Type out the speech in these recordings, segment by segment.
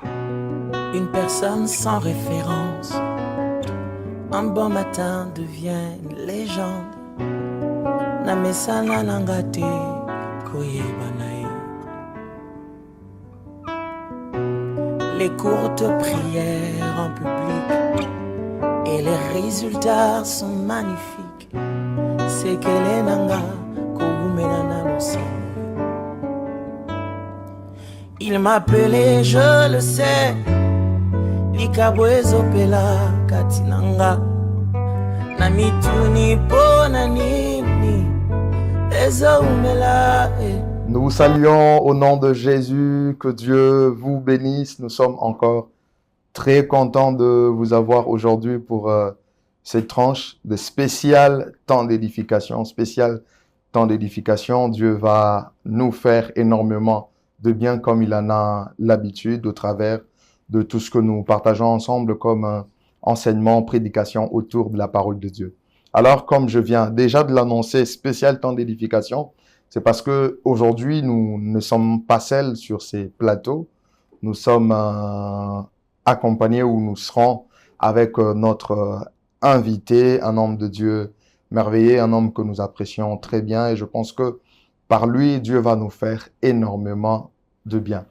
Une personne sans référence, un bon matin devient une légende. Namesana nangate koyebanae. Les courtes prières en public et les résultats sont magnifiques. C'est qu'elle est nanga koumenana aussi. Il m'appelait, je le sais, Likabwezo pela katinanga. Namituni pona nini ezo umela. Nous vous saluons au nom de Jésus, que Dieu vous bénisse. Nous sommes encore très contents de vous avoir aujourd'hui pour cette tranche de spécial temps d'édification. Dieu va nous faire énormément de bien comme il en a l'habitude au travers de tout ce que nous partageons ensemble comme enseignement, prédication autour de la parole de Dieu. Alors, comme je viens déjà de l'annoncer, spécial temps d'édification, c'est parce que aujourd'hui nous ne sommes pas seuls sur ces plateaux. Nous sommes accompagnés ou nous serons avec notre invité, un homme de Dieu merveilleux, un homme que nous apprécions très bien. Et je pense que par lui, Dieu va nous faire énormément de bien.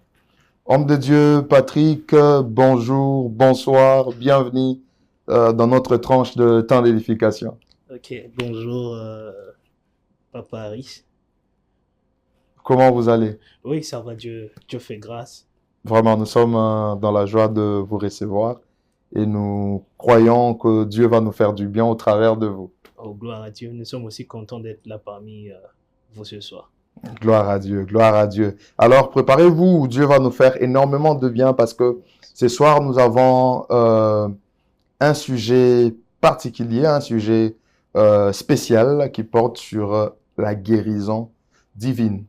Homme de Dieu, Patrick, bonjour, bonsoir, bienvenue dans notre tranche de temps d'édification. Ok, bonjour, Papa Harris. Comment vous allez? Oui, ça va, Dieu fait grâce. Vraiment, nous sommes dans la joie de vous recevoir et nous croyons que Dieu va nous faire du bien au travers de vous. Oh, gloire à Dieu, nous sommes aussi contents d'être là parmi vous ce soir. Gloire à Dieu, gloire à Dieu. Alors, préparez-vous, Dieu va nous faire énormément de bien parce que ce soir, nous avons un sujet particulier, un sujet spécial qui porte sur la guérison divine.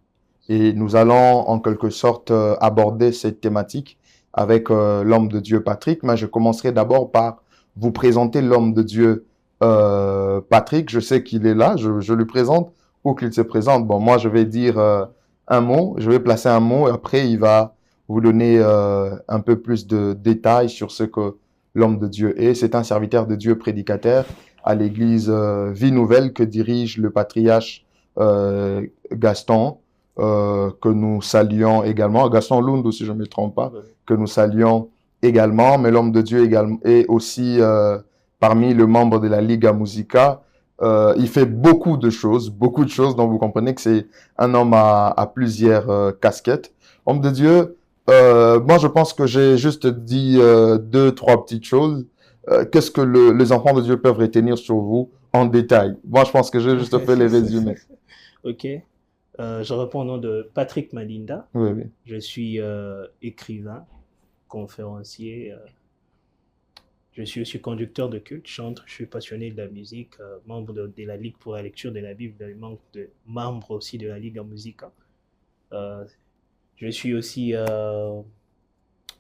Et nous allons en quelque sorte aborder cette thématique avec l'homme de Dieu Patrick. Mais je commencerai d'abord par vous présenter l'homme de Dieu Patrick. Je sais qu'il est là, je lui présente ou qu'il se présente. Bon, moi je vais dire un mot, je vais placer un mot et après il va vous donner un peu plus de détails sur ce que l'homme de Dieu est. C'est un serviteur de Dieu prédicateur à l'église Vie Nouvelle que dirige le patriarche Gaston. Que nous saluons également, Gaston Lundu si je ne me trompe pas, que nous saluons également, mais l'homme de Dieu également est aussi parmi les membres de la Liga Musica. Il fait beaucoup de choses, donc vous comprenez que c'est un homme à plusieurs casquettes. Homme de Dieu, moi je pense que j'ai juste dit deux, trois petites choses. Qu'est-ce que les enfants de Dieu peuvent retenir sur vous en détail? Moi je pense que j'ai juste fait les résumés. Ok. Je réponds au nom de Patrick Madinda. Oui, oui. Je suis écrivain, conférencier. Je suis aussi conducteur de culte, chantre. Je suis passionné de la musique, membre de la Ligue pour la lecture de la Bible, membre aussi de la Ligue Musica. Je suis aussi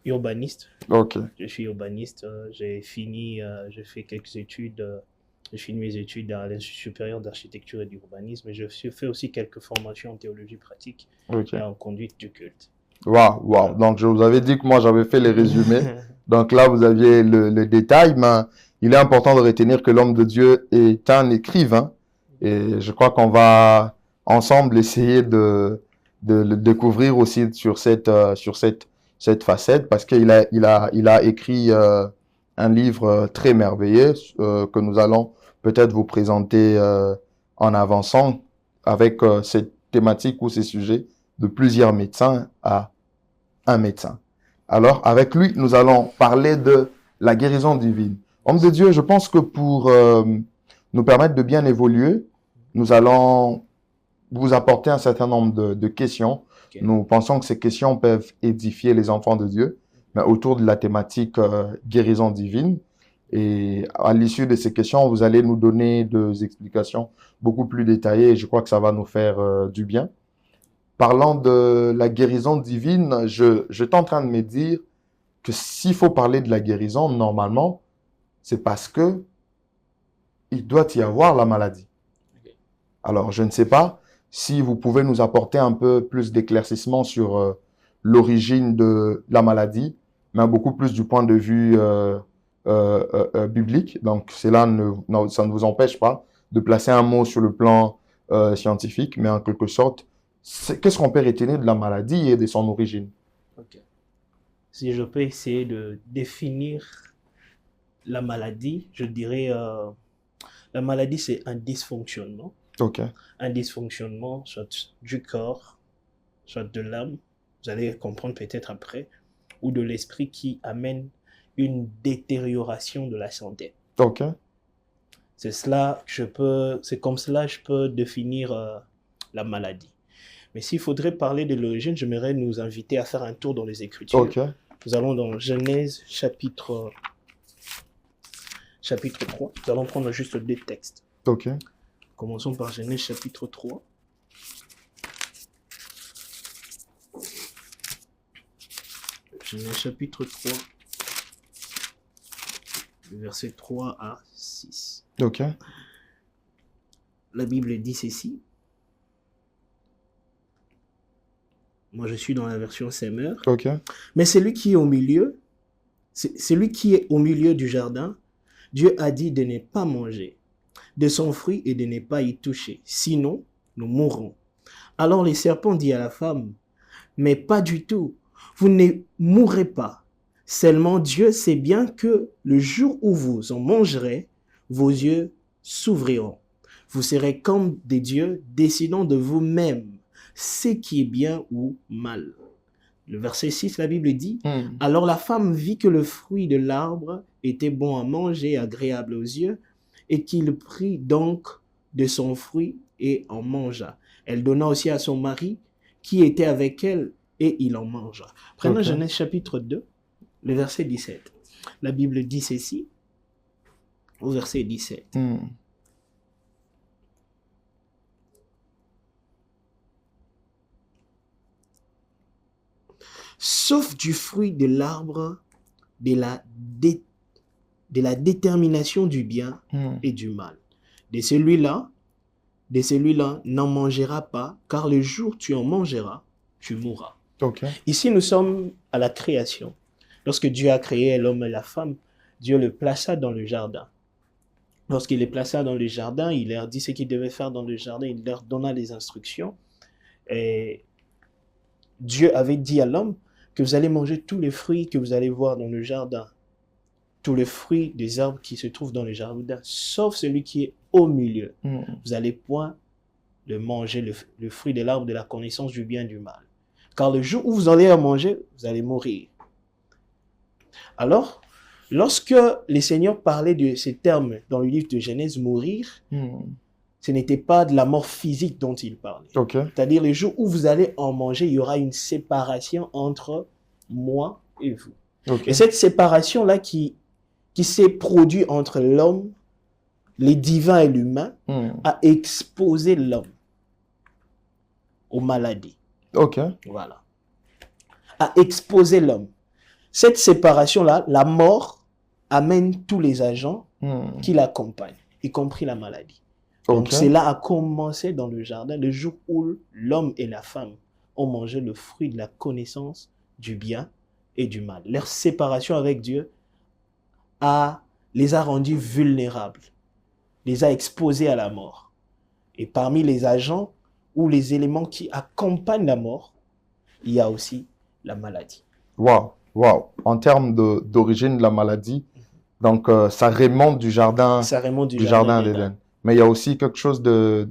urbaniste. Ok. Je suis urbaniste. J'ai fait quelques études. J'ai fini mes études à l'Institut supérieur d'architecture et d'urbanisme et je fais aussi quelques formations en théologie pratique et en conduite du culte. Waouh. Donc, je vous avais dit que moi, j'avais fait les résumés. Donc là, vous aviez le détail, mais il est important de retenir que l'homme de Dieu est un écrivain. Et je crois qu'on va ensemble essayer de le découvrir aussi sur cette facette parce qu'il a écrit un livre très merveilleux que nous allons peut-être vous présenter en avançant avec cette thématique ou ces sujets de plusieurs médecins à un médecin. Alors, avec lui, nous allons parler de la guérison divine. Homme de Dieu, je pense que pour nous permettre de bien évoluer, nous allons vous apporter un certain nombre de questions. Okay. Nous pensons que ces questions peuvent édifier les enfants de Dieu, mais autour de la thématique guérison divine. Et à l'issue de ces questions, vous allez nous donner des explications beaucoup plus détaillées et je crois que ça va nous faire du bien. Parlant de la guérison divine, j'étais en train de me dire que s'il faut parler de la guérison, normalement, c'est parce que il doit y avoir la maladie. Alors, je ne sais pas si vous pouvez nous apporter un peu plus d'éclaircissement sur l'origine de la maladie mais beaucoup plus du point de vue biblique. Donc, cela ça ne vous empêche pas de placer un mot sur le plan scientifique, mais en quelque sorte, qu'est-ce qu'on peut retenir de la maladie et de son origine? Ok. Si je peux essayer de définir la maladie, je dirais la maladie, c'est un dysfonctionnement. Ok, Un dysfonctionnement, soit du corps, soit de l'âme, vous allez comprendre peut-être après, ou de l'esprit qui amène une détérioration de la santé. ok, C'est comme cela que je peux définir la maladie. Mais s'il faudrait parler de l'origine, j'aimerais nous inviter à faire un tour dans les Écritures. ok, Nous allons dans Genèse chapitre 3. Nous allons prendre juste 2 textes. ok. Commençons par Genèse chapitre 3. Genèse chapitre 3, versets 3 à 6. Ok, La Bible dit ceci. Moi, je suis dans la version Semeur. ok, Mais celui qui est au milieu, celui qui est au milieu du jardin, Dieu a dit de ne pas manger de son fruit et de ne pas y toucher, sinon nous mourrons. Alors le serpent dit à la femme, mais pas du tout, vous ne mourrez pas. Seulement Dieu sait bien que le jour où vous en mangerez, vos yeux s'ouvriront. Vous serez comme des dieux, décidant de vous-même ce qui est bien ou mal. Le verset 6, la Bible dit, alors la femme vit que le fruit de l'arbre était bon à manger, agréable aux yeux, et qu'il prit donc de son fruit et en mangea. Elle donna aussi à son mari qui était avec elle, et il en mangea. Prenons Genèse chapitre 2, le verset 17. La Bible dit ceci, au verset 17. Sauf du fruit de l'arbre de la détermination du bien et du mal. De celui-là, n'en mangeras pas, car le jour où tu en mangeras, tu mourras. ok, Ici, nous sommes à la création. Lorsque Dieu a créé l'homme et la femme, Dieu le plaça dans le jardin. Lorsqu'il les plaça dans le jardin, il leur dit ce qu'ils devaient faire dans le jardin, il leur donna les instructions. Et Dieu avait dit à l'homme que vous allez manger tous les fruits que vous allez voir dans le jardin, tous les fruits des arbres qui se trouvent dans le jardin, sauf celui qui est au milieu. Vous allez point le manger, le fruit de l'arbre de la connaissance du bien et du mal. Car le jour où vous allez en manger, vous allez mourir. Alors, lorsque les Seigneurs parlaient de ces termes dans le livre de Genèse, mourir, ce n'était pas de la mort physique dont il parlait. ok, C'est-à-dire, le jour où vous allez en manger, il y aura une séparation entre moi et vous. ok, Et cette séparation-là qui s'est produite entre l'homme, les divins et l'humain, a exposé l'homme aux maladies. ok, Voilà. A exposé l'homme. Cette séparation-là, la mort, amène tous les agents qui l'accompagnent, y compris la maladie. Donc, ok, cela a commencé dans le jardin, le jour où l'homme et la femme ont mangé le fruit de la connaissance du bien et du mal. Leur séparation avec Dieu les a rendus vulnérables, les a exposés à la mort. Et parmi les agents ou les éléments qui accompagnent la mort, il y a aussi la maladie. Wow, wow. En termes d'origine de la maladie, donc ça remonte du jardin, Ça remonte du jardin d'Éden. Mais il y a aussi quelque chose de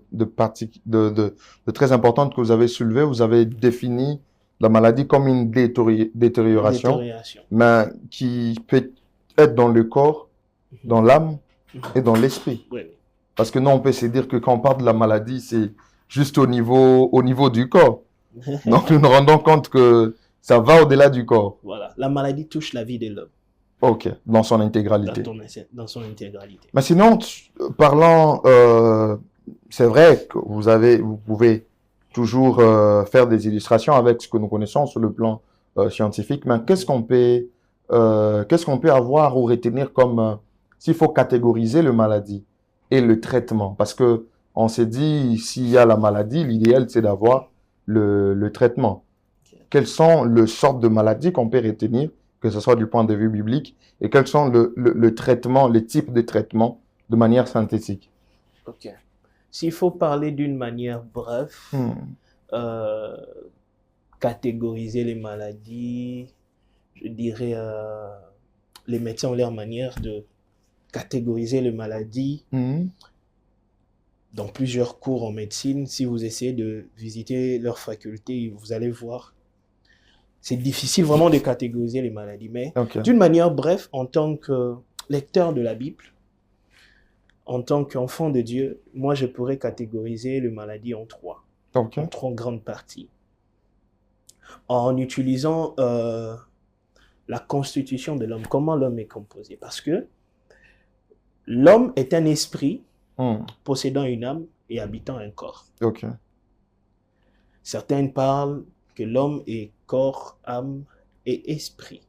très important que vous avez soulevé. Vous avez défini la maladie comme une détérioration, mais qui peut être dans le corps, dans l'âme et dans l'esprit. Oui. Parce que non, on peut se dire que quand on parle de la maladie, c'est juste au niveau du corps. Donc nous nous rendons compte que ça va au-delà du corps. Voilà. La maladie touche la vie de l'homme. Ok, dans son intégralité. Dans son intégralité. Mais sinon, parlant, c'est vrai que vous pouvez toujours faire des illustrations avec ce que nous connaissons sur le plan scientifique, mais qu'est-ce qu'on peut avoir ou retenir comme, s'il faut catégoriser le maladie et le traitement? Parce que on s'est dit, s'il y a la maladie, l'idéal, c'est d'avoir le traitement. Quelles sont les sortes de maladies qu'on peut retenir que ce soit du point de vue biblique, et quels sont le traitement, les types de traitements de manière synthétique. Ok. S'il faut parler d'une manière brève, euh, catégoriser les maladies, je dirais, les médecins ont leur manière de catégoriser les maladies dans plusieurs cours en médecine. Si vous essayez de visiter leur faculté, vous allez voir. C'est difficile vraiment de catégoriser les maladies, mais d'une manière brève, en tant que lecteur de la Bible, en tant qu'enfant de Dieu, moi je pourrais catégoriser les maladies en trois grandes parties. En utilisant la constitution de l'homme, comment l'homme est composé. Parce que l'homme est un esprit possédant une âme et habitant un corps. Certains parlent que l'homme est corps, âme et esprit.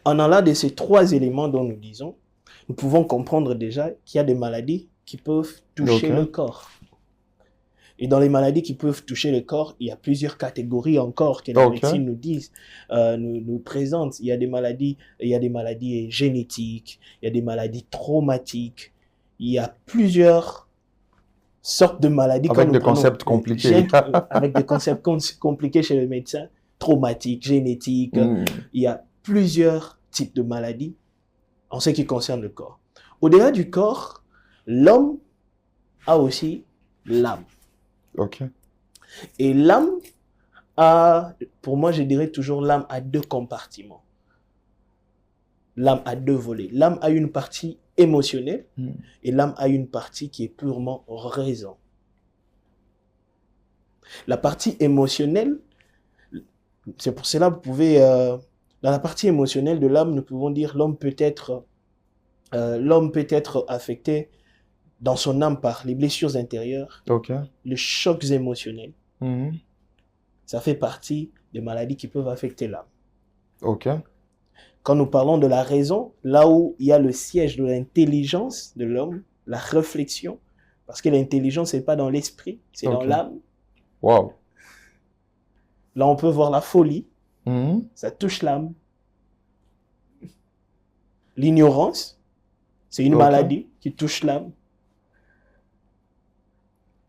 En allant de ces trois éléments dont nous disons, nous pouvons comprendre déjà qu'il y a des maladies qui peuvent toucher le corps. Et dans les maladies qui peuvent toucher le corps, il y a plusieurs catégories encore que la médecine nous disent, nous présente. Il y a des maladies génétiques, il y a des maladies traumatiques, il y a plusieurs sortes de maladies. Avec des concepts compliqués. Avec des concepts compliqués chez le médecin, traumatiques, génétiques. Il y a plusieurs types de maladies en ce qui concerne le corps. Au-delà du corps, l'homme a aussi l'âme. Et l'âme a, pour moi, je dirais toujours l'âme a deux compartiments. L'âme a deux volets. L'âme a une partie émotionnelle et l'âme a une partie qui est purement raison. La partie émotionnelle, c'est pour cela que vous pouvez, dans la partie émotionnelle de l'âme, nous pouvons dire l'homme peut être affecté dans son âme par les blessures intérieures, les chocs émotionnels. Ça fait partie des maladies qui peuvent affecter l'âme. Quand nous parlons de la raison, là où il y a le siège de l'intelligence de l'homme, la réflexion, parce que l'intelligence, ce n'est pas dans l'esprit, c'est dans l'âme. Là, on peut voir la folie, ça touche l'âme. L'ignorance, c'est une maladie qui touche l'âme.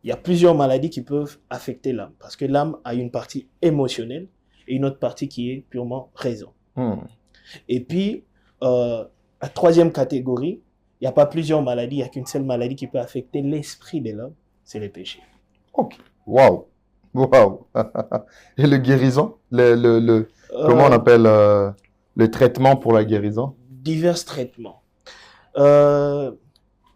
Il y a plusieurs maladies qui peuvent affecter l'âme, parce que l'âme a une partie émotionnelle et une autre partie qui est purement raison. Et puis, la troisième catégorie, il n'y a pas plusieurs maladies, il n'y a qu'une seule maladie qui peut affecter l'esprit de l'homme, c'est le péché. Waouh. Et le guérison, comment on appelle le traitement pour la guérison? Divers traitements.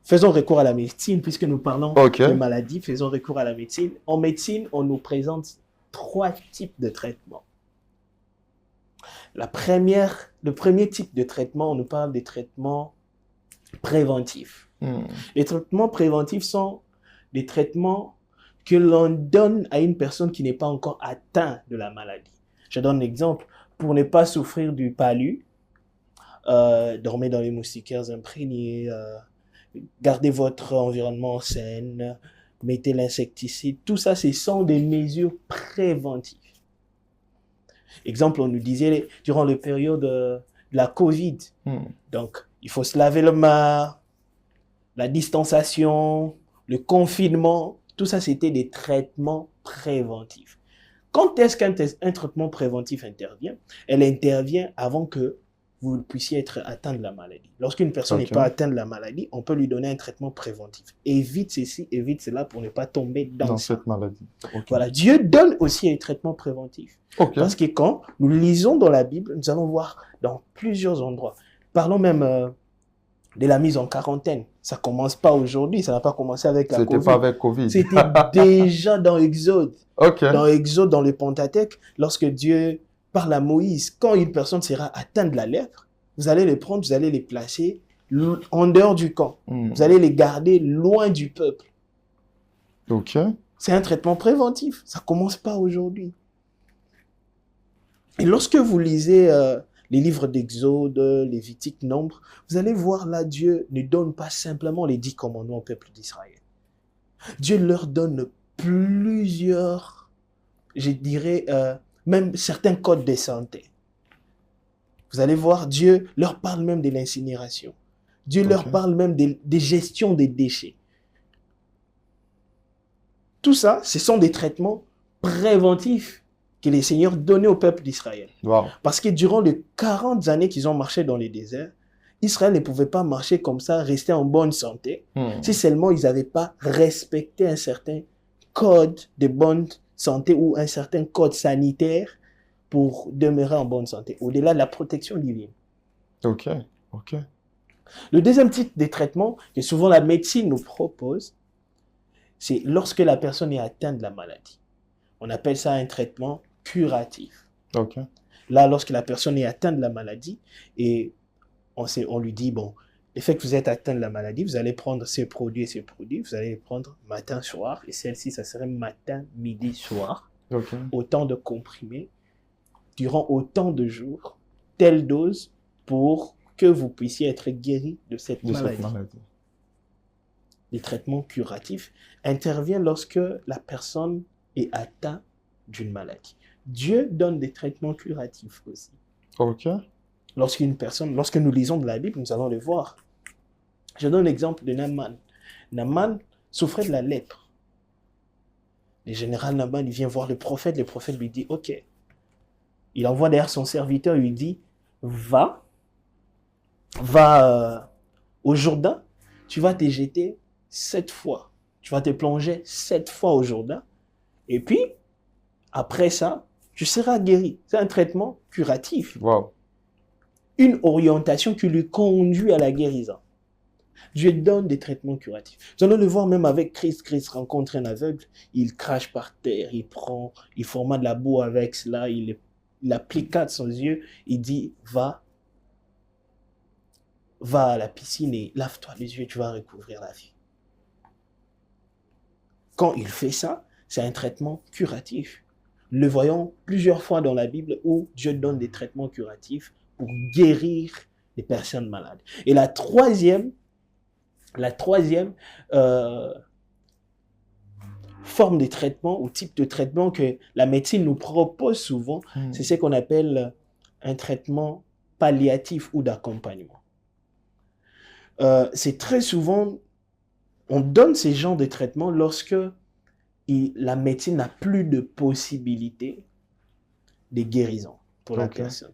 Faisons recours à la médecine, puisque nous parlons de maladies, faisons recours à la médecine. En médecine, on nous présente trois types de traitements. Le premier type de traitement, on nous parle des traitements préventifs. Les traitements préventifs sont des traitements que l'on donne à une personne qui n'est pas encore atteinte de la maladie. Je donne un exemple. Pour ne pas souffrir du palu, dormez dans les moustiquaires imprégnés, gardez votre environnement sain, mettez l'insecticide. Tout ça, ce sont des mesures préventives. Exemple, on nous disait durant la période de la Covid, donc il faut se laver les mains, la distanciation, le confinement, tout ça c'était des traitements préventifs. Quand est-ce qu'un traitement préventif intervient? Elle intervient avant que vous puissiez être atteint de la maladie. Lorsqu'une personne n'est pas atteinte de la maladie, on peut lui donner un traitement préventif. Évite ceci, évite cela pour ne pas tomber dans cette maladie. Voilà, Dieu donne aussi un traitement préventif. Parce que quand nous lisons dans la Bible, nous allons voir dans plusieurs endroits. Parlons même de la mise en quarantaine. Ça ne commence pas aujourd'hui, ça n'a pas commencé avec la Covid. C'était pas avec Covid. C'était déjà dans Exode. Dans Exode, dans le Pentateuque, lorsque Dieu parle à Moïse, quand une personne sera atteinte de la lèpre, vous allez les prendre, vous allez les placer en dehors du camp. Vous allez les garder loin du peuple. C'est un traitement préventif. Ça ne commence pas aujourd'hui. Et lorsque vous lisez les livres d'Exode, Lévitique, Nombre, vous allez voir là, Dieu ne donne pas simplement les 10 commandements au peuple d'Israël. Dieu leur donne plusieurs, je dirais, même certains codes de santé. Vous allez voir, Dieu leur parle même de l'incinération. Dieu leur parle même des gestions des déchets. Tout ça, ce sont des traitements préventifs que les seigneurs donnaient au peuple d'Israël. Wow. Parce que durant les 40 années qu'ils ont marché dans les déserts, Israël ne pouvait pas marcher comme ça, rester en bonne santé, si seulement ils n'avaient pas respecté un certain code de bonne santé ou un certain code sanitaire pour demeurer en bonne santé, au-delà de la protection divine. Ok. Le deuxième type de traitement que souvent la médecine nous propose, c'est lorsque la personne est atteinte de la maladie. On appelle ça un traitement curatif. Ok. Là, lorsque la personne est atteinte de la maladie et on lui dit, bon, le fait que vous êtes atteint de la maladie, vous allez prendre ces produits et ces produits, vous allez les prendre matin, soir, et celle-ci, ça serait matin, midi, soir. Ok. Autant de comprimés, durant autant de jours, telle dose pour que vous puissiez être guéri de cette maladie. Les traitements curatifs interviennent lorsque la personne est atteinte d'une maladie. Dieu donne des traitements curatifs aussi. Ok. Lorsque nous lisons de la Bible, nous allons le voir. Je donne l'exemple de Naaman. Naaman souffrait de la lèpre. Le général Naaman, il vient voir le prophète lui dit, ok. Il envoie derrière son serviteur, il lui dit, va au Jourdain, tu vas te jeter 7 fois. Tu vas te plonger 7 fois au Jourdain. Et puis, après ça, tu seras guéri. C'est un traitement curatif. Wow. Une orientation qui lui conduit à la guérison. Dieu donne des traitements curatifs. Nous allons le voir même avec Christ. Christ rencontre un aveugle, il crache par terre, il forma de la boue avec cela, il appliqua de son yeux, il dit, va à la piscine et lave-toi les yeux, tu vas recouvrir la vie. Quand il fait ça, c'est un traitement curatif. Le voyons plusieurs fois dans la Bible où Dieu donne des traitements curatifs pour guérir les personnes malades. Et la troisième forme de traitement ou type de traitement que la médecine nous propose souvent, c'est ce qu'on appelle un traitement palliatif ou d'accompagnement. C'est très souvent, on donne ces genres de traitements lorsque la médecine n'a plus de possibilité de guérison pour la personne.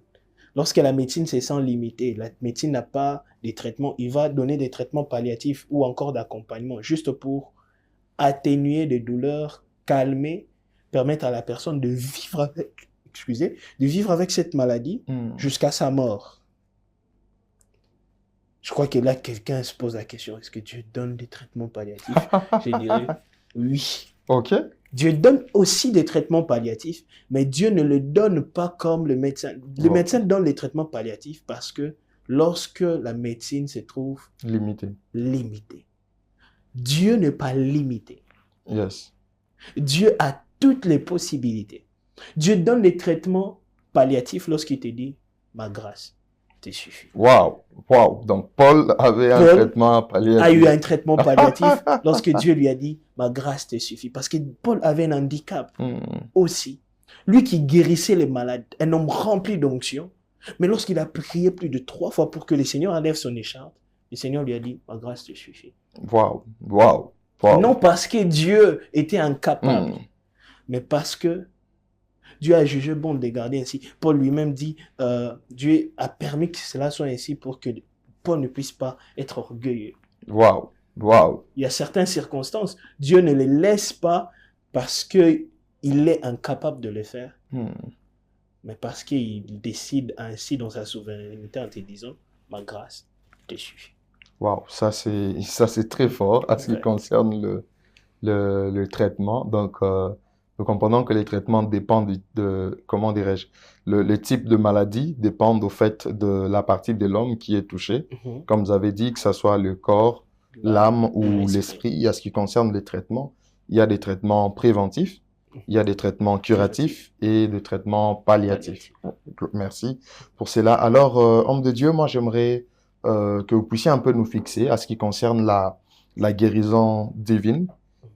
Lorsque la médecine se sent limitée, la médecine n'a pas de traitement, il va donner des traitements palliatifs ou encore d'accompagnement, juste pour atténuer des douleurs, calmer, permettre à la personne de vivre avec cette maladie jusqu'à sa mort. Je crois que là, quelqu'un se pose la question, est-ce que Dieu donne des traitements palliatifs? Je dirais oui. Ok. Dieu donne aussi des traitements palliatifs, mais Dieu ne le donne pas comme le médecin. Le médecin donne les traitements palliatifs parce que lorsque la médecine se trouve limitée. Dieu n'est pas limité. Yes. Dieu a toutes les possibilités. Dieu donne les traitements palliatifs lorsqu'il te dit, ma grâce te suffit. Wow. Donc Paul avait un traitement palliatif. A eu un traitement palliatif lorsque Dieu lui a dit, ma grâce te suffit. Parce que Paul avait un handicap aussi. Lui qui guérissait les malades, un homme rempli d'onction. Mais lorsqu'il a prié plus de 3 fois pour que le Seigneur enlève son écharpe, le Seigneur lui a dit, ma grâce te suffit. Wow. Non parce que Dieu était incapable, mais parce que Dieu a jugé bon de les garder ainsi. Paul lui-même dit, Dieu a permis que cela soit ainsi pour que Paul ne puisse pas être orgueilleux. Wow. Il y a certaines circonstances, Dieu ne les laisse pas parce qu'il est incapable de le faire, mais parce qu'il décide ainsi dans sa souveraineté en te disant, ma grâce te suffit. Wow, ça c'est très fort à ce qui concerne le traitement. Donc, nous comprenons que les traitements dépendent comment dirais-je, le type de maladie dépend au fait de la partie de l'homme qui est touchée. Comme vous avez dit, que ce soit le corps, l'âme ou l'esprit. À ce qui concerne les traitements, il y a des traitements préventifs, il y a des traitements curatifs et des traitements palliatifs. Merci pour cela. Alors, homme de Dieu, moi j'aimerais que vous puissiez un peu nous fixer à ce qui concerne la guérison divine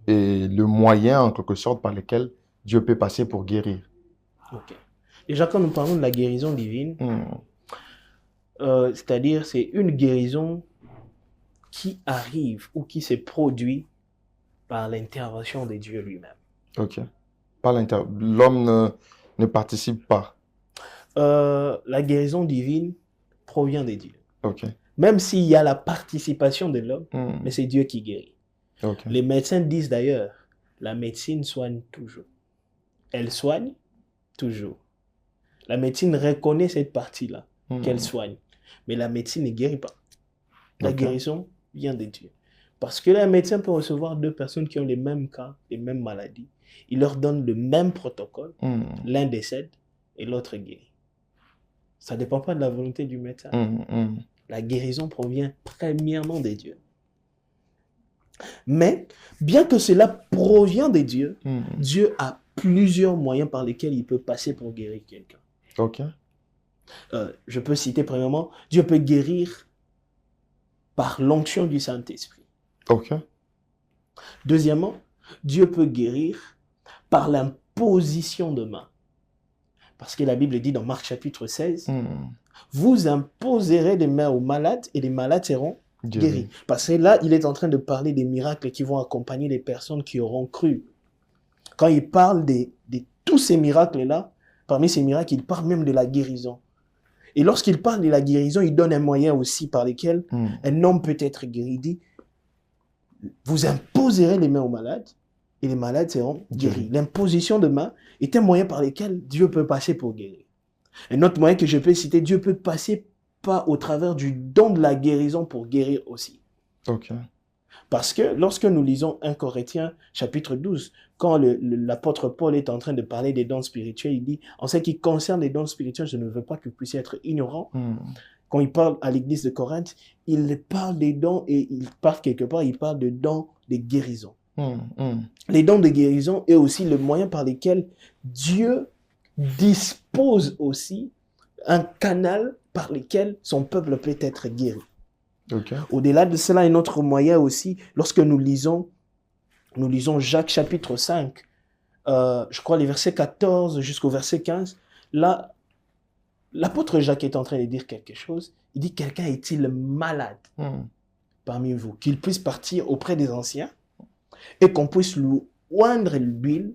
et le moyen, en quelque sorte, par lequel Dieu peut passer pour guérir. Ok. Déjà, quand nous parlons de la guérison divine, C'est-à-dire, c'est une guérison qui arrive ou qui se produit par l'intervention de Dieu lui-même. Ok. L'homme ne participe pas. La guérison divine provient de Dieu. Ok. Même s'il y a la participation de l'homme, Hmm. mais c'est Dieu qui guérit. Ok. Les médecins disent d'ailleurs, la médecine soigne toujours. Elle soigne toujours. La médecine reconnaît cette partie-là, Hmm. qu'elle soigne. Mais la médecine ne guérit pas. La Ok. guérison vient de Dieu. Parce que un médecin peut recevoir deux personnes qui ont les mêmes cas, les mêmes maladies. Il leur donne le même protocole. Hmm. L'un décède et l'autre guérit. Ça ne dépend pas de la volonté du médecin. Hmm. La guérison provient premièrement de Dieu. Mais, bien que cela provient de Dieu, Hmm. Dieu a plusieurs moyens par lesquels il peut passer pour guérir quelqu'un. Ok. Je peux citer premièrement, Dieu peut guérir par l'onction du Saint-Esprit. Ok. Deuxièmement, Dieu peut guérir par l'imposition de main. Parce que la Bible dit dans Marc chapitre 16, Hmm. vous imposerez des mains aux malades et les malades seront guéris. Parce que là, il est en train de parler des miracles qui vont accompagner les personnes qui auront cru. Quand il parle de tous ces miracles-là, parmi ces miracles, il parle même de la guérison. Et lorsqu'il parle de la guérison, il donne un moyen aussi par lequel Hmm. un homme peut être guéri. Il dit, vous imposerez les mains aux malades et les malades seront guéris. L'imposition de main est un moyen par lequel Dieu peut passer pour guérir. Un autre moyen que je peux citer, Dieu peut passer pas au travers du don de la guérison pour guérir aussi. Ok. Parce que lorsque nous lisons 1 Corinthiens chapitre 12, quand l'apôtre Paul est en train de parler des dons spirituels, il dit, en ce qui concerne les dons spirituels, je ne veux pas que vous puissiez être ignorants. Hmm. Quand il parle à l'église de Corinthe, il parle des dons et il parle quelque part, il parle de dons de guérison. Hmm. Hmm. Les dons de guérison est aussi le moyen par lequel Dieu dispose aussi un canal par lequel son peuple peut être guéri. Ok. Au-delà de cela, un autre moyen aussi, lorsque nous lisons Jacques chapitre 5, je crois les versets 14 jusqu'au verset 15, là, l'apôtre Jacques est en train de dire quelque chose. Il dit, quelqu'un est-il malade Hmm. parmi vous? Qu'il puisse partir auprès des anciens et qu'on puisse lui oindre l'huile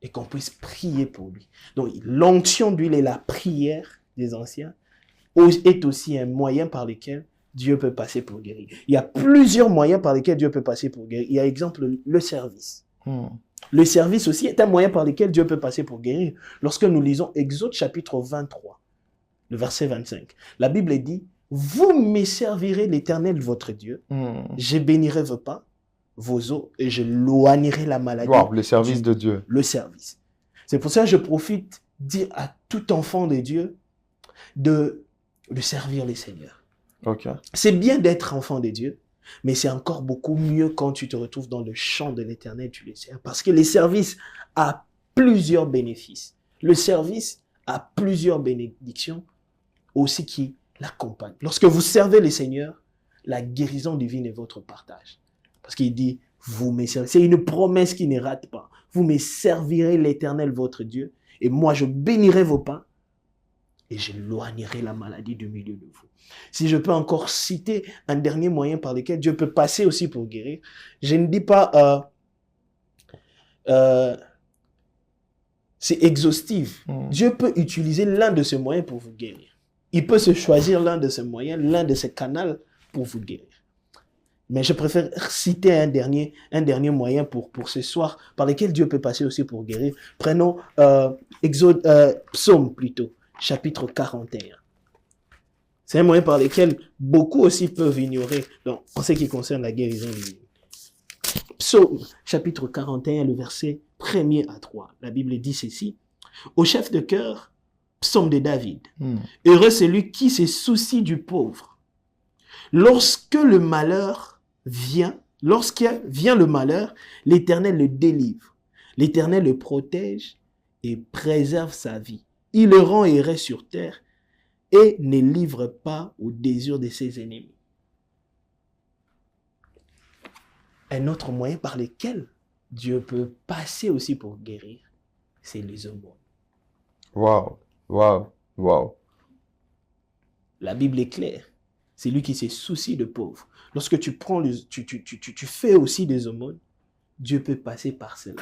et qu'on puisse prier pour lui. Donc, l'onction d'huile et la prière des anciens est aussi un moyen par lequel Dieu peut passer pour guérir. Il y a plusieurs moyens par lesquels Dieu peut passer pour guérir. Il y a exemple le service. Hmm. Le service aussi est un moyen par lequel Dieu peut passer pour guérir. Lorsque nous lisons Exode chapitre 23, le verset 25, la Bible dit, vous me servirez l'Éternel votre Dieu, Hmm. je bénirai vos pains, vos eaux, et je loignerai la maladie. Wow, le service de Dieu. Le service. C'est pour ça que je profite dire à tout enfant de Dieu de servir les seigneurs. Ok. C'est bien d'être enfant de Dieu, mais c'est encore beaucoup mieux quand tu te retrouves dans le champ de l'Éternel, tu les sers. Parce que les services a plusieurs bénéfices. Le service a plusieurs bénédictions aussi qui l'accompagnent. Lorsque vous servez les seigneurs, la guérison divine est votre partage. Parce qu'il dit, vous me servirez. C'est une promesse qui ne rate pas. Vous me servirez l'Éternel, votre Dieu, et moi je bénirai vos pains, et j'éloignerai la maladie du milieu de vous. Si je peux encore citer un dernier moyen par lequel Dieu peut passer aussi pour guérir, je ne dis pas c'est exhaustif. Dieu peut utiliser l'un de ces moyens pour vous guérir. Il peut se choisir l'un de ces moyens, l'un de ces canaux pour vous guérir. Mais je préfère citer un dernier moyen pour ce soir par lequel Dieu peut passer aussi pour guérir. Prenons Psaume plutôt, chapitre 41. C'est un moyen par lequel beaucoup aussi peuvent ignorer donc, en ce qui concerne la guérison divine. Psaume, chapitre 41, le verset 1er à 3. La Bible dit ceci. Au chef de chœur, psaume de David. Heureux celui qui se soucie du pauvre. Lorsque le malheur vient, lorsqu'il vient le malheur, l'Éternel le délivre. L'Éternel le protège et préserve sa vie. Il le rend errer sur terre et ne livre pas au désir de ses ennemis. Un autre moyen par lequel Dieu peut passer aussi pour guérir, c'est les aumônes. Wow, wow, wow. La Bible est claire. C'est lui qui se soucie de pauvres. Lorsque tu prends tu fais aussi des aumônes, Dieu peut passer par cela.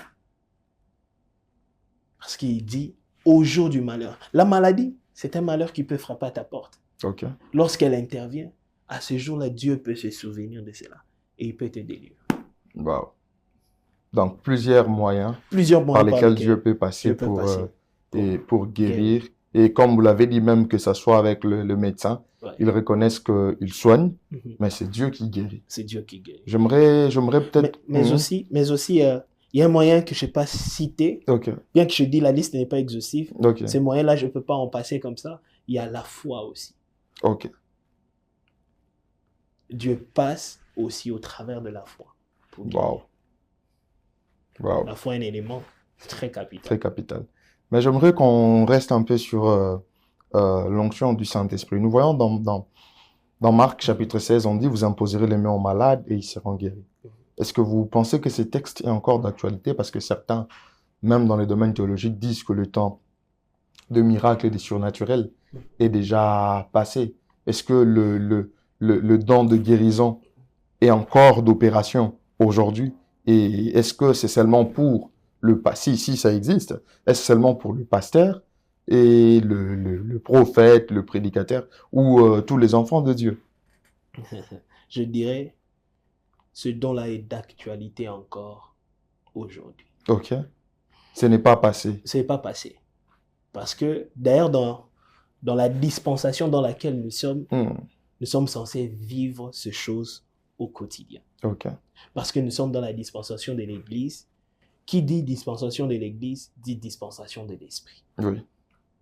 Parce qu'il dit au jour du malheur. La maladie, c'est un malheur qui peut frapper à ta porte. Ok. Lorsqu'elle intervient, à ce jour-là, Dieu peut se souvenir de cela et il peut te délivrer. Wow. Donc, plusieurs moyens Plusieurs par moyens lesquels Dieu peut passer pour guérir. Et comme vous l'avez dit, même que ce soit avec le médecin, Ouais. ils reconnaissent qu'il soigne, Mhm. mais c'est Dieu qui guérit. C'est Dieu qui guérit. J'aimerais peut-être... Mais aussi, il y a un moyen que je n'ai pas cité, Ok, bien que je dis la liste n'est pas exhaustive. ok, Ces moyens-là, je ne peux pas en passer comme ça. Il y a la foi aussi. ok. Dieu passe aussi au travers de la foi. Pour guérir. Wow. Wow. La foi est un élément très capital. Très capital. Mais j'aimerais qu'on reste un peu sur l'onction du Saint-Esprit. Nous voyons dans Marc chapitre 16, on dit « Vous imposerez les mains aux malades et ils seront guéris ». Est-ce que vous pensez que ce texte est encore d'actualité? Parce que certains, même dans les domaines théologiques, disent que le temps de miracles et des surnaturels est déjà passé. Est-ce que le don de guérison est encore d'opération aujourd'hui? Et est-ce que c'est seulement pour si ça existe, est-ce seulement pour le pasteur et le prophète, le prédicateur ou tous les enfants de Dieu? Je dirais, ce don-là est d'actualité encore aujourd'hui. Ok. Ce n'est pas passé. Ce n'est pas passé. Parce que, d'ailleurs, dans la dispensation dans laquelle nous sommes censés vivre ces choses au quotidien. Ok. Parce que nous sommes dans la dispensation de l'Église. Qui dit dispensation de l'Église, dit dispensation de l'Esprit. Oui.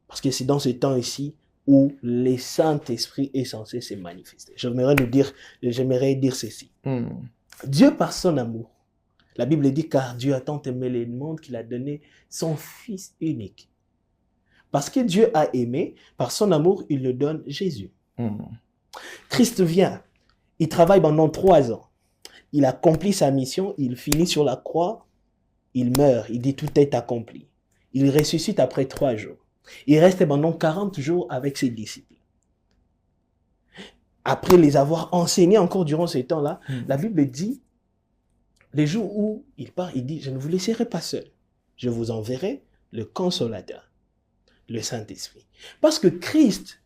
Parce que c'est dans ce temps ici où le Saint-Esprit est censé se manifester. J'aimerais dire ceci. Dieu, par son amour, la Bible dit, car Dieu a tant aimé le monde qu'il a donné son Fils unique. Parce que Dieu a aimé, par son amour, il le donne Jésus. Christ vient, il travaille pendant 3 ans. Il accomplit sa mission, il finit sur la croix, il meurt, il dit tout est accompli. Il ressuscite après 3 jours. Il reste pendant 40 jours avec ses disciples. Après les avoir enseignés encore durant ces temps-là, la Bible dit, les jours où il part, il dit, je ne vous laisserai pas seul. Je vous enverrai le Consolateur, le Saint-Esprit. Parce que Christ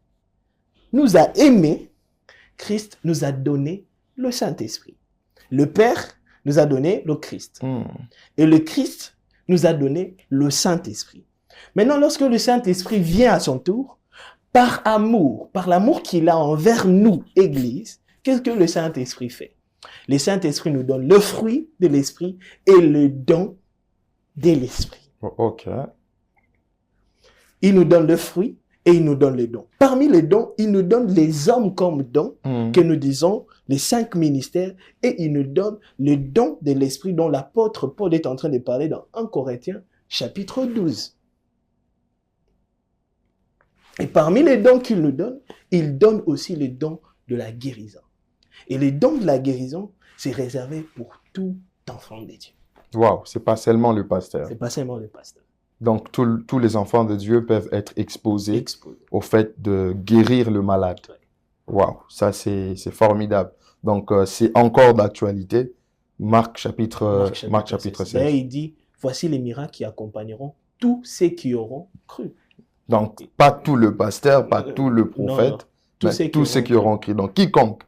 nous a aimés, Christ nous a donné le Saint-Esprit. Le Père nous a donné le Christ. Et le Christ nous a donné le Saint-Esprit. Maintenant, lorsque le Saint-Esprit vient à son tour, par amour, par l'amour qu'il a envers nous, Église, qu'est-ce que le Saint-Esprit fait? Le Saint-Esprit nous donne le fruit de l'Esprit et le don de l'Esprit. Ok. Il nous donne le fruit et il nous donne le don. Parmi les dons, il nous donne les hommes comme dons, que nous disons les 5 ministères, et il nous donne le don de l'Esprit dont l'apôtre Paul est en train de parler dans 1 Corinthiens chapitre 12. Et parmi les dons qu'il nous donne, il donne aussi le don de la guérison. Et le don de la guérison, c'est réservé pour tout enfant de Dieu. Waouh, c'est pas seulement le pasteur. C'est pas seulement le pasteur. Donc, tous les enfants de Dieu peuvent être exposés au fait de guérir le malade. Waouh, ça c'est formidable. Donc, c'est encore d'actualité. Marc chapitre 16. D'ailleurs, il dit, voici les miracles qui accompagneront tous ceux qui auront cru. Donc, pas tout le pasteur, pas tout le prophète, mais tous ceux qui auront cru. Donc, quiconque.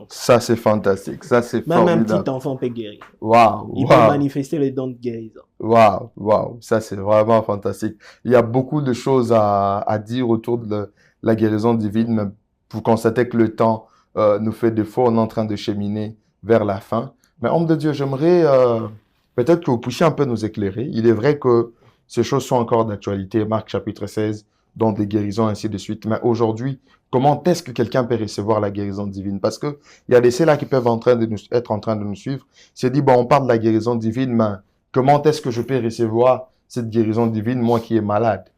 Ça, c'est fantastique. Ça, c'est formidable. Même un petit enfant peut guérir. Waouh. Il peut manifester les dons de guérison. Waouh. Ça, c'est vraiment fantastique. Il y a beaucoup de choses à dire autour de la guérison divine, mais vous constatez que le temps nous fait défaut. On est en train de cheminer vers la fin. Mais homme de Dieu, j'aimerais peut-être que vous puissiez un peu nous éclairer. Il est vrai que ces choses sont encore d'actualité. Marc chapitre 16, dont des guérisons, ainsi de suite. Mais aujourd'hui, comment est-ce que quelqu'un peut recevoir la guérison divine? Parce que il y a des ceux-là qui peuvent être en train de nous suivre. C'est dit, bon, on parle de la guérison divine, mais comment est-ce que je peux recevoir cette guérison divine, moi qui est malade?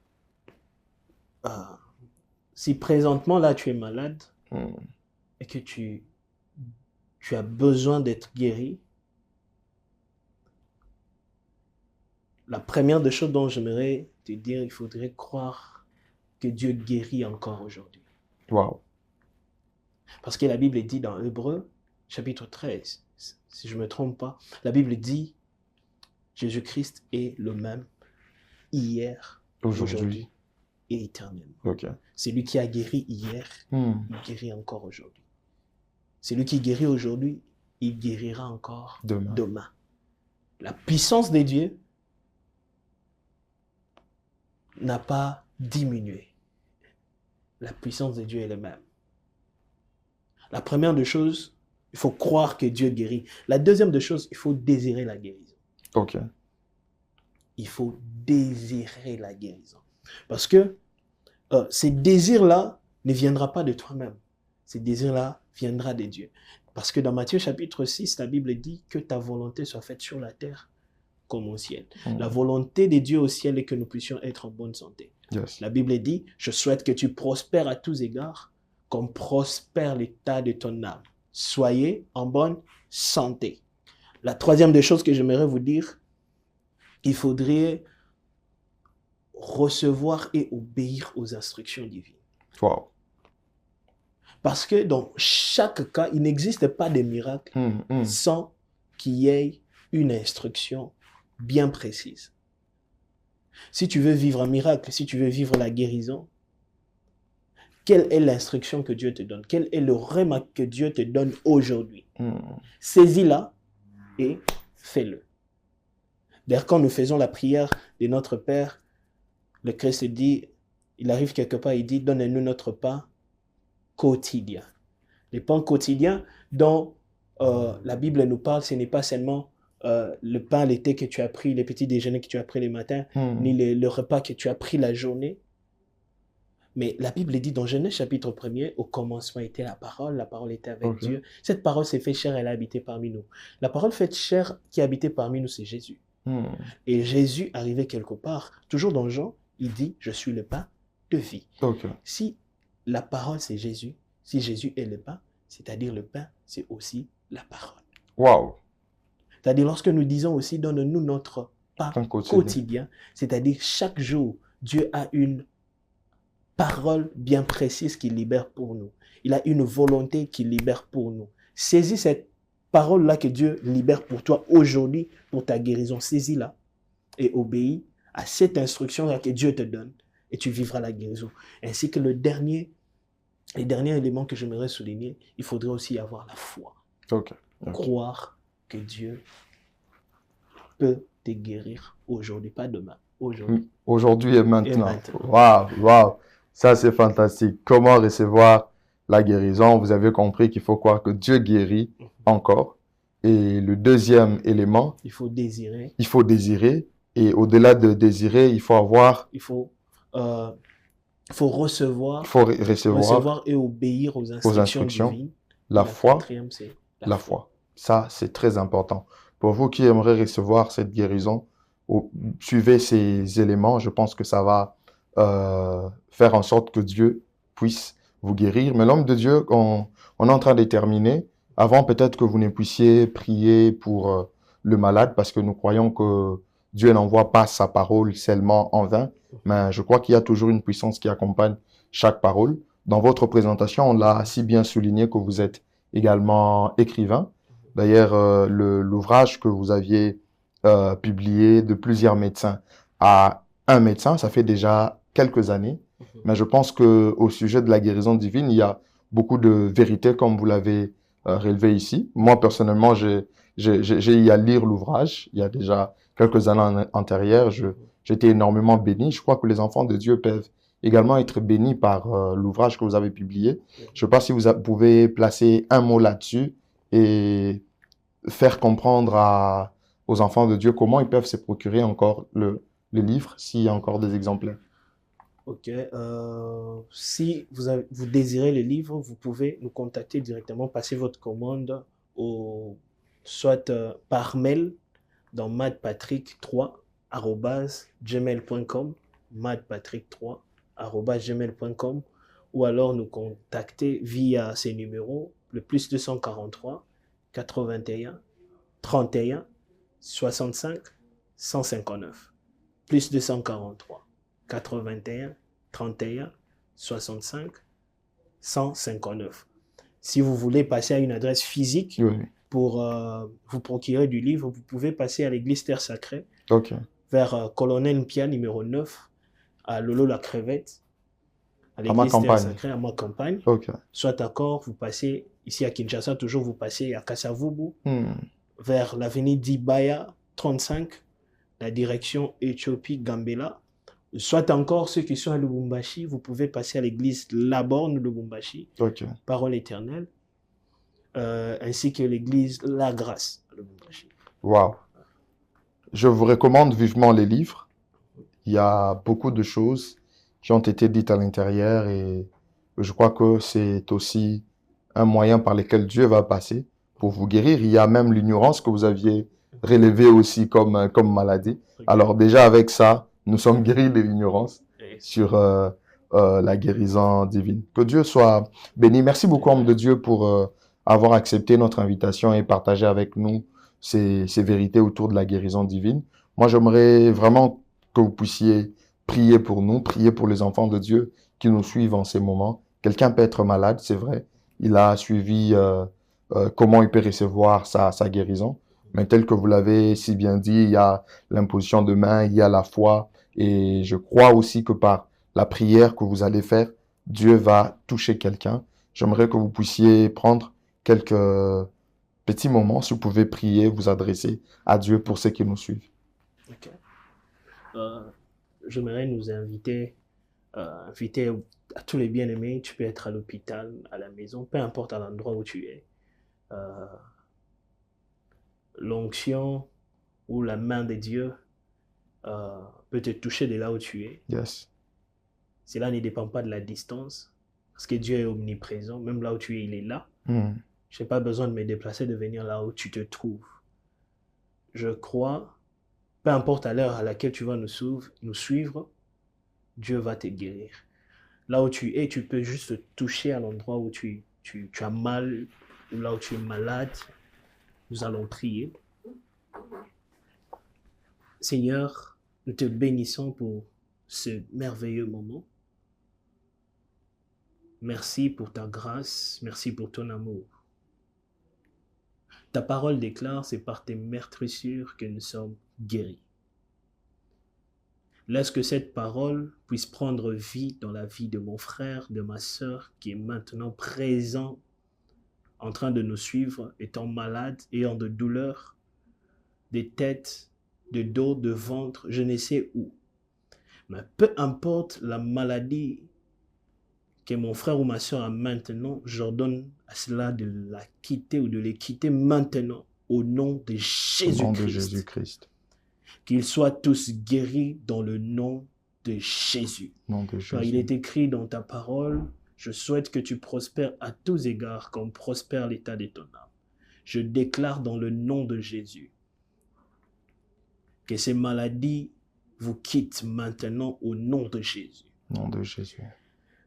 Si présentement, là, tu es malade et que tu as besoin d'être guéri, la première des choses dont j'aimerais te dire, il faudrait croire que Dieu guérit encore aujourd'hui. Wow. Parce que la Bible dit dans Hébreux, chapitre 13, si je ne me trompe pas, la Bible dit Jésus-Christ est le même hier, aujourd'hui et éternellement. Ok. C'est lui qui a guéri hier, Hmm. il guérit encore aujourd'hui. C'est lui qui guérit aujourd'hui, il guérira encore demain. La puissance de Dieu n'a pas diminué. La puissance de Dieu est la même. La première des choses, il faut croire que Dieu guérit. La deuxième des choses, il faut désirer la guérison. Ok. Il faut désirer la guérison. Parce que ces désirs-là ne viendra pas de toi-même. Ces désirs-là viendra de Dieu. Parce que dans Matthieu chapitre 6, la Bible dit que ta volonté soit faite sur la terre comme au ciel. La volonté de Dieu au ciel est que nous puissions être en bonne santé. Yes. La Bible dit, je souhaite que tu prospères à tous égards, comme prospère l'état de ton âme. Soyez en bonne santé. La troisième des choses que j'aimerais vous dire, il faudrait recevoir et obéir aux instructions divines. Wow. Parce que dans chaque cas, il n'existe pas de miracle sans qu'il y ait une instruction bien précise. Si tu veux vivre un miracle, si tu veux vivre la guérison, quelle est l'instruction que Dieu te donne? Quel est le remarque que Dieu te donne aujourd'hui? Saisis-la et fais-le. D'ailleurs, quand nous faisons la prière de notre Père, le Christ dit, il arrive quelque part, il dit, donne-nous notre pain quotidien. Le pain quotidien dont la Bible nous parle, ce n'est pas seulement le pain l'été que tu as pris, les petits déjeuners que tu as pris le matin, ni le repas que tu as pris la journée. Mais la Bible dit dans Genèse chapitre 1er, au commencement était la parole était avec Dieu. Cette parole s'est fait chair, elle a habité parmi nous. La parole faite chair qui habitait parmi nous, c'est Jésus. Et Jésus arrivait quelque part, toujours dans Jean, il dit, je suis le pain de vie. Si la parole c'est Jésus, si Jésus est le pain, c'est-à-dire le pain, c'est aussi la parole. Wow. C'est-à-dire lorsque nous disons aussi, donne-nous notre pain quotidien, c'est-à-dire chaque jour, Dieu a une parole bien précise qu'il libère pour nous. Il a une volonté qu'il libère pour nous. Saisis cette parole-là que Dieu libère pour toi aujourd'hui, pour ta guérison. Saisis-la et obéis à cette instruction-là que Dieu te donne et tu vivras la guérison. Ainsi que le dernier élément que j'aimerais souligner, il faudrait aussi avoir la foi. Croire que Dieu peut te guérir aujourd'hui, pas demain, aujourd'hui. Aujourd'hui et maintenant. Waouh. Ça, c'est fantastique. Comment recevoir la guérison? Vous avez compris qu'il faut croire que Dieu guérit encore. Et le deuxième élément, il faut désirer. Il faut désirer. Et au-delà de désirer, il faut avoir... Il faut recevoir. Il faut recevoir et obéir aux instructions divines. La foi. Quatrième, c'est la foi. Ça, c'est très important. Pour vous qui aimeraient recevoir cette guérison, suivez ces éléments. Je pense que ça va faire en sorte que Dieu puisse vous guérir. Mais l'homme de Dieu, on est en train de terminer. Avant, peut-être que vous ne puissiez prier pour le malade parce que nous croyons que Dieu n'envoie pas sa parole seulement en vain. Mais je crois qu'il y a toujours une puissance qui accompagne chaque parole. Dans votre présentation, on l'a si bien souligné que vous êtes également écrivain. D'ailleurs, l'ouvrage que vous aviez publié de plusieurs médecins à un médecin, ça fait déjà quelques années. Mais je pense qu'au sujet de la guérison divine, il y a beaucoup de vérités comme vous l'avez relevé ici. Moi, personnellement, j'ai eu à lire l'ouvrage il y a déjà quelques années antérieures. J'étais énormément béni. Je crois que les enfants de Dieu peuvent également être bénis par l'ouvrage que vous avez publié. Je ne sais pas si vous pouvez placer un mot là-dessus et faire comprendre aux enfants de Dieu comment ils peuvent se procurer encore le livre, s'il y a encore des exemplaires. Ok. Si vous désirez le livre, vous pouvez nous contacter directement, passer votre commande soit par mail dans madpatrick3@gmail.com, madpatrick3@gmail.com, ou alors nous contacter via ces numéros, le plus 243 81 31 65 159, plus 243 81 31 65 159. Si vous voulez passer à une adresse physique Oui. pour vous procurer du livre, vous pouvez passer à l'église Terre Sacrée, OK. vers Colonel Mpia, numéro 9, à Lolo-la-Crevette, à À ma l'église Terre campagne. Sacrée, à ma campagne. OK. Soit encore, vous passez ici à Kinshasa, toujours vous passez à Kasavubu, Hmm. vers l'avenue d'Ibaya 35, la direction Éthiopie-Gambela. Soit encore, ceux qui sont à Lubumbashi, vous pouvez passer à l'église Laborne Lubumbashi, OK. Parole éternelle, ainsi que l'église La Grâce à Lubumbashi. Wow. Je vous recommande vivement les livres. Il y a beaucoup de choses qui ont été dites à l'intérieur et je crois que c'est aussi un moyen par lequel Dieu va passer pour vous guérir. Il y a même l'ignorance que vous aviez relevée aussi comme maladie. Alors déjà avec ça, nous sommes guéris de l'ignorance sur la guérison divine. Que Dieu soit béni. Merci beaucoup, homme de Dieu, pour avoir accepté notre invitation et partagé avec nous ces vérités autour de la guérison divine. Moi, j'aimerais vraiment que vous puissiez prier pour nous, prier pour les enfants de Dieu qui nous suivent en ces moments. Quelqu'un peut être malade, c'est vrai. Il a suivi comment il peut recevoir sa guérison. Mais tel que vous l'avez si bien dit, il y a l'imposition de main, il y a la foi. Et je crois aussi que par la prière que vous allez faire, Dieu va toucher quelqu'un. J'aimerais que vous puissiez prendre quelques petits moments, si vous pouvez prier, vous adresser à Dieu pour ceux qui nous suivent. Ok. J'aimerais nous inviter à tous les bien-aimés. Tu peux être à l'hôpital, à la maison, peu importe à l'endroit où tu es. L'onction ou la main de Dieu peut te toucher de là où tu es. Yes. Cela ne dépend pas de la distance, parce que Dieu est omniprésent. Même là où tu es, il est là. Je n'ai pas besoin de me déplacer, de venir là où tu te trouves. Je crois, peu importe à l'heure à laquelle tu vas nous suivre, Dieu va te guérir. Là où tu es, tu peux juste te toucher à l'endroit où tu as mal, ou là où tu es malade. Nous allons prier. Seigneur, nous te bénissons pour ce merveilleux moment. Merci pour ta grâce, merci pour ton amour. Ta parole déclare, c'est par tes meurtrissures que nous sommes guéris. Laisse que cette parole puisse prendre vie dans la vie de mon frère, de ma sœur, qui est maintenant présent, en train de nous suivre, étant malade, ayant de douleurs, des têtes, de dos, de ventre, je ne sais où. Mais peu importe la maladie que mon frère ou ma soeur a maintenant, j'ordonne à cela de la quitter ou de les quitter maintenant au nom de Jésus-Christ. Au nom de Jésus-Christ. Qu'ils soient tous guéris dans le nom de Jésus. Nom de Jésus. Car il est écrit dans ta parole, je souhaite que tu prospères à tous égards comme prospère l'état de ton âme. Je déclare dans le nom de Jésus que ces maladies vous quittent maintenant au nom de Jésus. Nom de Jésus.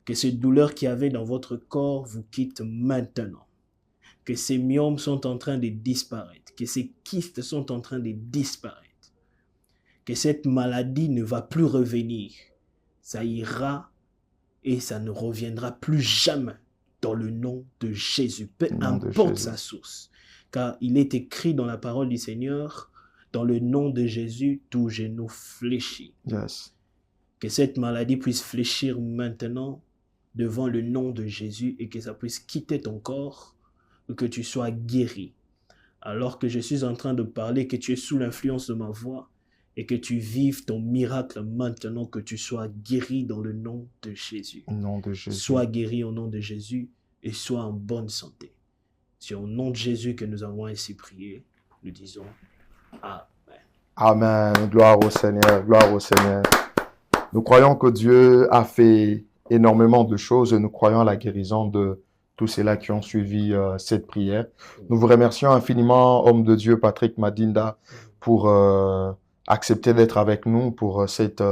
Que ces douleurs qu'il y avait dans votre corps vous quittent maintenant. Que ces myomes sont en train de disparaître. Que ces kystes sont en train de disparaître. Que cette maladie ne va plus revenir. Ça ira et ça ne reviendra plus jamais dans le nom de Jésus. Peu importe sa source. Car il est écrit dans la parole du Seigneur, dans le nom de Jésus, tout genou fléchit. Yes. Que cette maladie puisse fléchir maintenant devant le nom de Jésus et que ça puisse quitter ton corps et que tu sois guéri. Alors que je suis en train de parler, que tu es sous l'influence de ma voix et que tu vives ton miracle maintenant, que tu sois guéri dans le nom de Jésus. Au nom de Jésus. Sois guéri au nom de Jésus et sois en bonne santé. C'est au nom de Jésus que nous avons ainsi prié. Nous disons Amen. Amen. Gloire au Seigneur. Gloire au Seigneur. Nous croyons que Dieu a fait énormément de choses et nous croyons à la guérison de tous ceux-là qui ont suivi cette prière. Nous vous remercions infiniment, homme de Dieu, Patrick Madinda, pour accepter d'être avec nous pour cette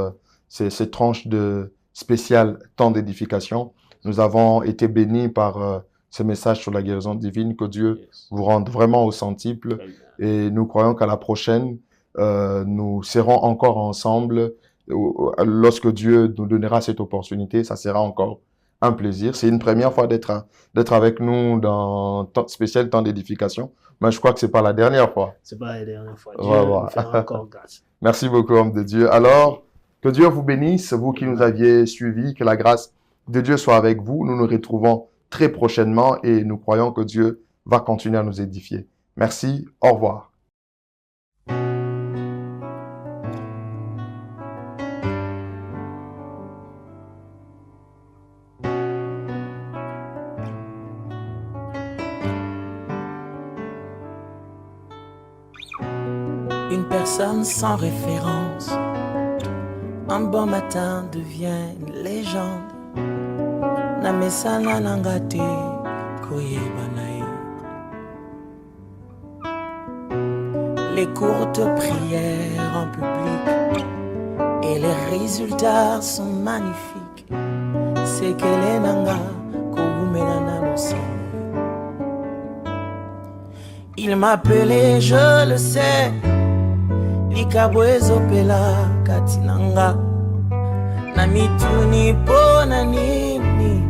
tranche de spécial temps d'édification. Nous avons été bénis par ce message sur la guérison divine. Que Dieu vous rende vraiment au centuple. Et nous croyons qu'à la prochaine, nous serons encore ensemble. Lorsque Dieu nous donnera cette opportunité, ça sera encore un plaisir. C'est une première fois d'être avec nous dans spécial temps d'édification. Mais je crois que c'est pas la dernière fois. C'est pas la dernière fois. Dieu Voilà. nous fera encore grâce. Merci beaucoup, homme de Dieu. Alors, que Dieu vous bénisse, vous qui nous aviez suivis, que la grâce de Dieu soit avec vous. Nous nous retrouvons très prochainement et nous croyons que Dieu va continuer à nous édifier. Merci, au revoir. Une personne sans référence, un bon matin devient une légende. Namesana nangate koyebanae. Les courtes prières en public et les résultats sont magnifiques. C'est qu'elle est nanga koumenana losi. Il m'appelait, je le sais. Likabwezo pela katinanga na mituni pona nini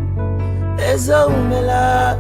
ezo umela